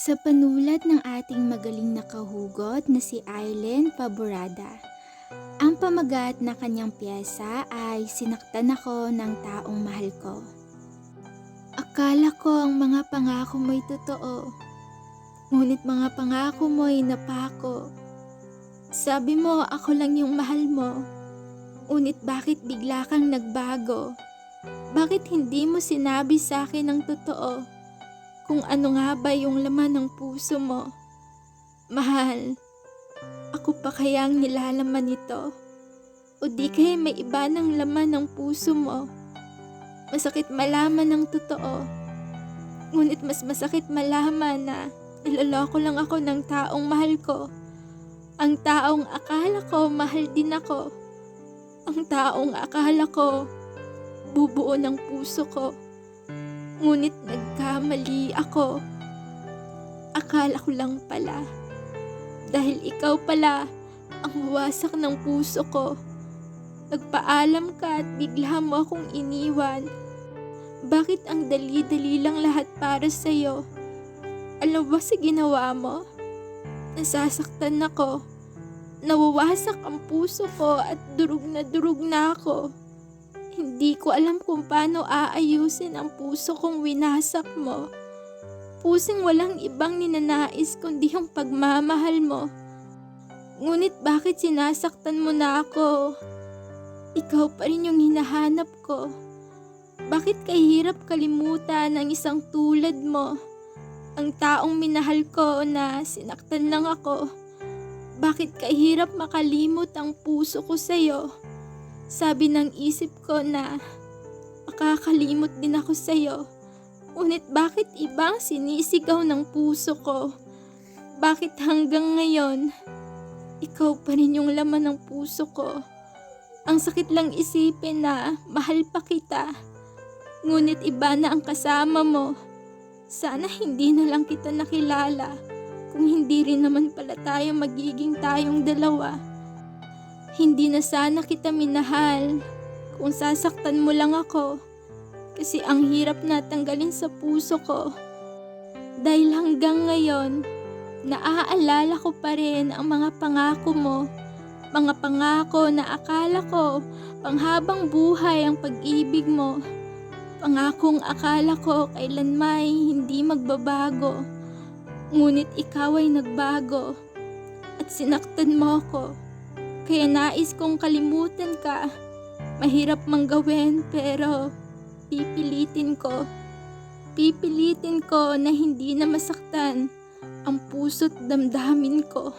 Sa panulat ng ating magaling na kahugot na si Arlen Faborada, ang pamagat na kanyang piyesa ay Sinaktan Ako ng Taong Mahal Ko. Akala ko ang mga pangako mo'y totoo, ngunit mga pangako mo'y napako. Sabi mo ako lang yung mahal mo, ngunit bakit bigla kang nagbago? Bakit hindi mo sinabi sa akin ang totoo? Kung ano nga ba yung laman ng puso mo? Mahal, ako pa kaya ang nilalaman nito? O di kaya may iba ng laman ng puso mo? Masakit malaman ng totoo, ngunit mas masakit malaman na niloloko lang ako ng taong mahal ko. Ang taong akala ko mahal din ako. Ang taong akala ko bubuo ng puso ko. Ngunit nagkamali ako. Akala ko lang pala. Dahil ikaw pala ang wasak ng puso ko. Nagpaalam ka at bigla mo akong iniwan. Bakit ang dali-dali lang lahat para sa'yo? Alam ba sa ginawa mo? Nasasaktan ako. Nawawasak ang puso ko at durog na ako. Hindi ko alam kung paano aayusin ang puso kong winasak mo. Pusing walang ibang ninanais kundi yung pagmamahal mo. Ngunit bakit sinasaktan mo na ako? Ikaw pa rin yung hinahanap ko. Bakit kahirap kalimutan ang isang tulad mo? Ang taong minahal ko na sinaktan lang ako. Bakit kahirap makalimot ang puso ko sa'yo? Sabi ng isip ko na makakalimot din ako sa'yo. Ngunit bakit ibang sinisigaw ng puso ko? Bakit hanggang ngayon, ikaw pa rin yung laman ng puso ko? Ang sakit lang isipin na mahal pa kita. Ngunit iba na ang kasama mo. Sana hindi na lang kita nakilala. Kung hindi rin naman pala tayo magiging tayong dalawa. Hindi na sana kita minahal kung sasaktan mo lang ako. Kasi ang hirap na tanggalin sa puso ko. Dahil hanggang ngayon, naaalala ko pa rin ang mga pangako mo. Mga pangako na akala ko panghabang buhay ang pag-ibig mo. Pangakong akala ko kailanmay hindi magbabago. Ngunit ikaw ay nagbago at sinaktan mo ako. Kaya nais kong kalimutan ka. Mahirap mang gawin pero pipilitin ko. Pipilitin ko na hindi na masaktan ang puso't damdamin ko.